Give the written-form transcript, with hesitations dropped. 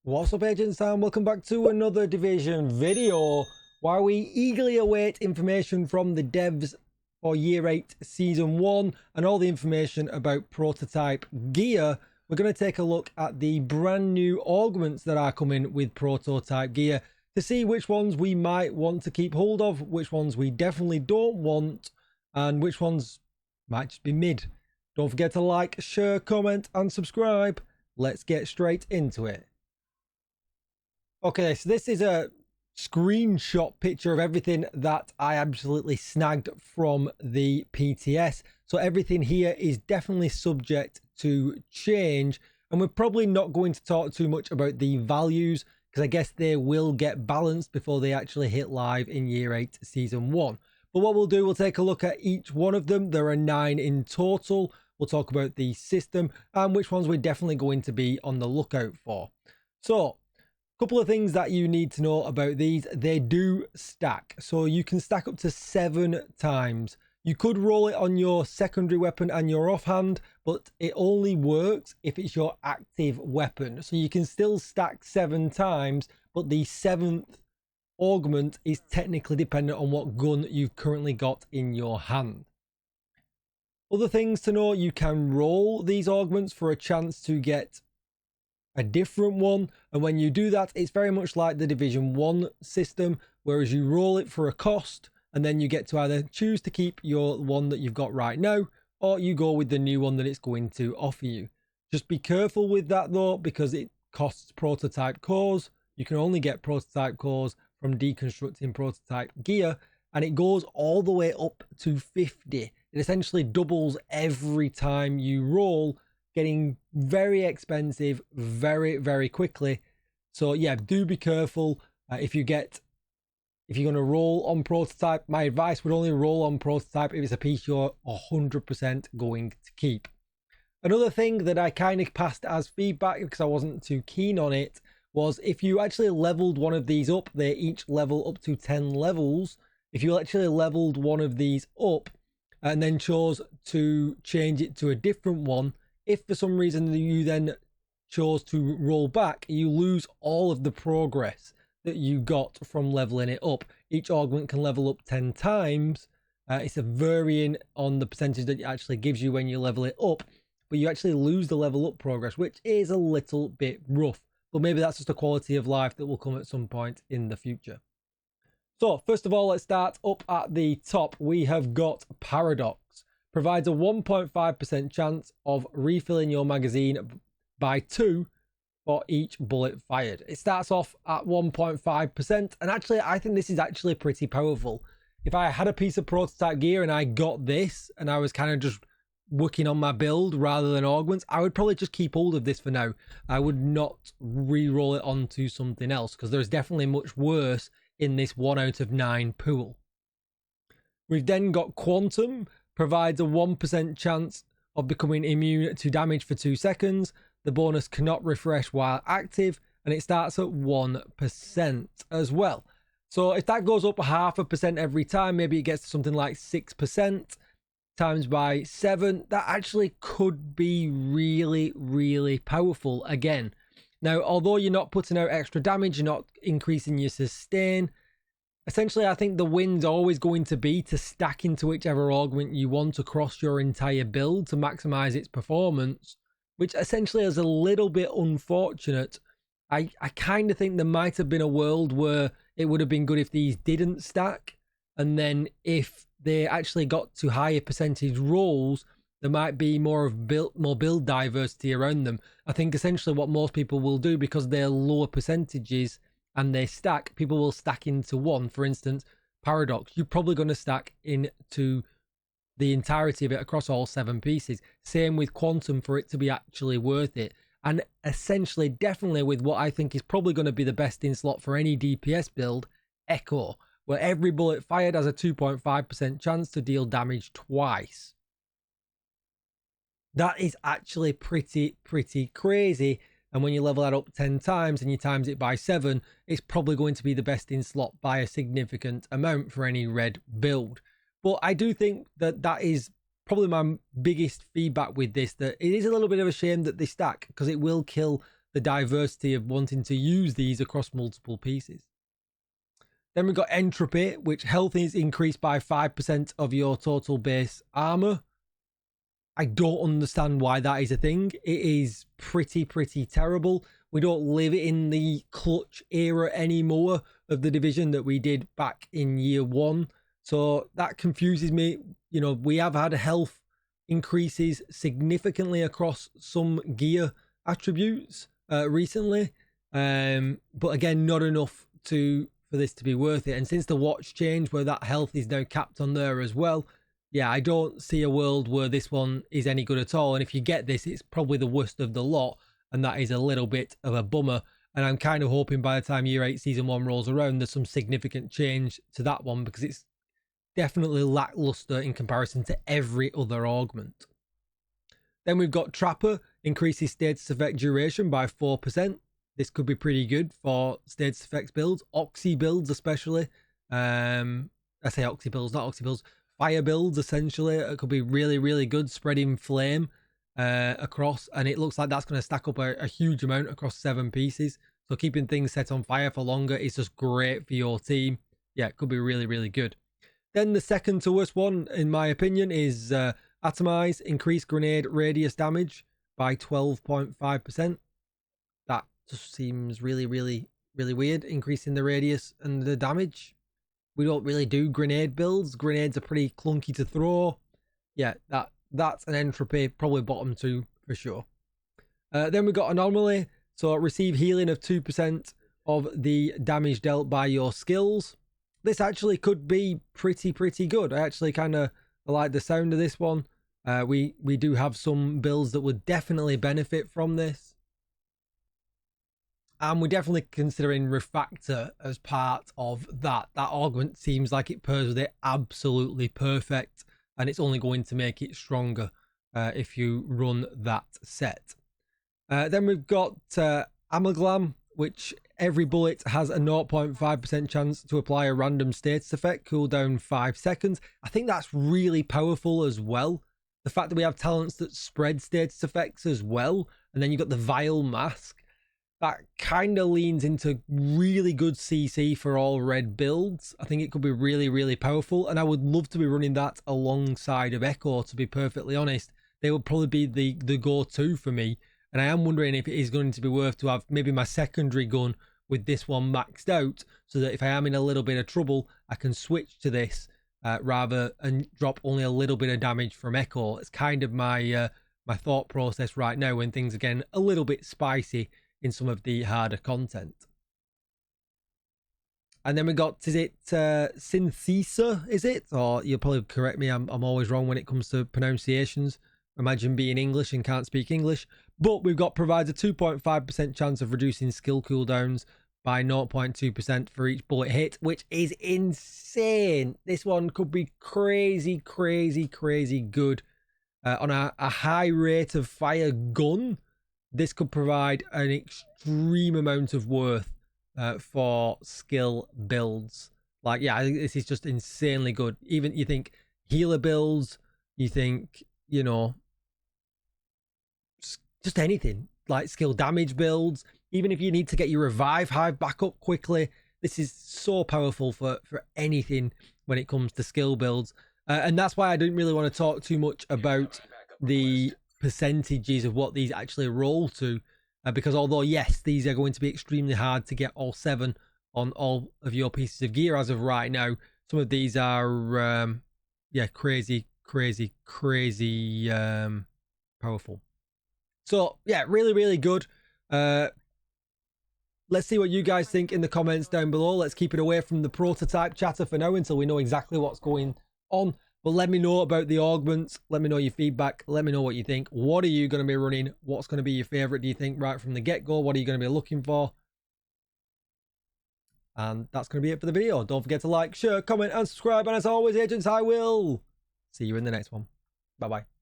What's up, agents, and welcome back to another Division video while we eagerly await information from the devs for Year 8 Season 1 and all the information about prototype gear. We're going to take a look at the brand new augments that are coming with prototype gear to see which ones we might want to keep hold of, which ones we definitely don't want, and which ones might just be mid. Don't forget to like, share, comment, and subscribe. Let's get straight into it. Okay, so this is a screenshot picture of everything that I absolutely snagged from the PTS. So everything here is definitely subject to change, and we're probably not going to talk too much about the values because I guess they will get balanced before they actually hit live in Year 8 Season 1. But what we'll do, we'll take a look at each one of them. There are 9 in total. We'll talk about the system and which ones we're definitely going to be on the lookout for. So, couple of things that you need to know about these. They do stack, so you can stack up to 7 times. You could roll it on your secondary weapon and your offhand, but it only works if it's your active weapon. So you can still stack 7 times, but the 7th augment is technically dependent on what gun you've currently got in your hand. Other things to know, you can roll these augments for a chance to get a different one, and when you do that, it's very much like the Division 1 system, whereas you roll it for a cost and then you get to either choose to keep your one that you've got right now, or you go with the new one that it's going to offer you. Just be careful with that though, because it costs prototype cores. You can only get prototype cores from deconstructing prototype gear, and it goes all the way up to 50. It essentially doubles every time you roll, getting very expensive very quickly. So yeah, do be careful. If you're going to roll on prototype, my advice would only roll on prototype if it's a piece you're 100% going to keep. Another thing that I kind of passed as feedback because I wasn't too keen on it was if you actually leveled one of these up, they each level up to 10 levels. If you actually leveled one of these up and then chose to change it to a different one, if for some reason you then chose to roll back, you lose all of the progress that you got from leveling it up. Each augment can level up 10 times. It's a varying on the percentage that it actually gives you when you level it up, but you actually lose the level up progress, which is a little bit rough. But maybe that's just a quality of life that will come at some point in the future. So first of all, let's start up at the top. We have got Paradox. Provides a 1.5% chance of refilling your magazine by 2 for each bullet fired. It starts off at 1.5%, and actually I think this is actually pretty powerful. If I had a piece of prototype gear and I got this and I was kind of just working on my build rather than augments, I would probably just keep hold of this for now. I would not re-roll it onto something else because there's definitely much worse in this 1 out of 9 pool. We've then got Quantum. Provides a 1% chance of becoming immune to damage for 2 seconds. The bonus cannot refresh while active, and it starts at 1% as well. So if that goes up 0.5% every time, maybe it gets to something like 6% times by 7. That actually could be really powerful again. Now, although you're not putting out extra damage, you're not increasing your sustain. Essentially, I think the win's always going to be to stack into whichever augment you want across your entire build to maximize its performance, which essentially is a little bit unfortunate. I kind of think there might have been a world where it would have been good if these didn't stack, and then if they actually got to higher percentage rolls, there might be more build diversity around them. I think essentially what most people will do, because they're lower percentages and they stack, people will stack into one. For instance, Paradox, you're probably going to stack into the entirety of it across all 7 pieces. Same with Quantum for it to be actually worth it. And essentially, definitely with what I think is probably going to be the best in slot for any DPS build, Echo, where every bullet fired has a 2.5% chance to deal damage twice. That is actually pretty crazy. And when you level that up 10 times and you times it by 7, it's probably going to be the best in slot by a significant amount for any red build. But I do think that that is probably my biggest feedback with this, that it is a little bit of a shame that they stack, because it will kill the diversity of wanting to use these across multiple pieces. Then we've got entropy, which health is increased by 5% of your total base armor. I don't understand why that is a thing. It is pretty terrible. We don't live in the clutch era anymore of the division that we did back in year 1. So that confuses me. You know, we have had health increases significantly across some gear attributes recently. But again, not enough for this to be worth it. And since the watch change where that health is now capped on there as well, yeah, I don't see a world where this one is any good at all. And if you get this, it's probably the worst of the lot. And that is a little bit of a bummer. And I'm kind of hoping by the time year 8 season 1 rolls around, there's some significant change to that one, because it's definitely lackluster in comparison to every other augment. Then we've got Trapper, increases status effect duration by 4%. This could be pretty good for status effects builds, Oxy builds especially. I say Oxy builds, not Oxy builds. Fire builds, essentially. It could be really good, spreading flame across, and it looks like that's going to stack up a huge amount across 7 pieces. So keeping things set on fire for longer is just great for your team. Yeah, it could be really good. Then the second to worst one, in my opinion, is Atomize, increase grenade radius damage by 12.5%. That just seems really weird, increasing the radius and the damage. We don't really do grenade builds. Grenades are pretty clunky to throw. Yeah, that's an entropy, probably bottom 2 for sure. Then we got Anomaly. So receive healing of 2% of the damage dealt by your skills. This actually could be pretty good. I actually kind of like the sound of this one. We do have some builds that would definitely benefit from this. And we're definitely considering Refactor as part of that. That augment seems like it pairs with it absolutely perfect, and it's only going to make it stronger if you run that set. Then we've got Amalgam, which every bullet has a 0.5% chance to apply a random status effect, cooldown 5 seconds. I think that's really powerful as well. The fact that we have talents that spread status effects as well, and then you've got the Vile Mask. That kind of leans into really good CC for all red builds. I think it could be really powerful, and I would love to be running that alongside of Echo, to be perfectly honest. They would probably be the go-to for me, and I am wondering if it is going to be worth to have maybe my secondary gun with this one maxed out, so that if I am in a little bit of trouble, I can switch to this rather and drop only a little bit of damage from Echo. It's kind of my my thought process right now when things are getting a little bit spicy in some of the harder content. And then we got, is it Synthesa, is it? Or you'll probably correct me, I'm always wrong when it comes to pronunciations. Imagine being English and can't speak English. But we've got provides a 2.5% chance of reducing skill cooldowns by 0.2% for each bullet hit, which is insane. This one could be crazy good. On a high rate of fire gun, this could provide an extreme amount of worth for skill builds. Like, yeah, I think this is just insanely good. Even you think healer builds, you think, you know, just anything like skill damage builds. Even if you need to get your revive hive back up quickly, this is so powerful for anything when it comes to skill builds. And that's why I didn't really want to talk too much about the percentages of what these actually roll to, because although yes, these are going to be extremely hard to get all 7 on all of your pieces of gear as of right now, some of these are yeah, crazy powerful. So yeah, really good. Let's see what you guys think in the comments down below. Let's keep it away from the prototype chatter for now until we know exactly what's going on. But let me know about the augments. Let me know your feedback. Let me know what you think. What are you going to be running? What's going to be your favorite, do you think, right from the get-go? What are you going to be looking for? And that's going to be it for the video. Don't forget to like, share, comment, and subscribe. And as always, agents, I will see you in the next one. Bye-bye.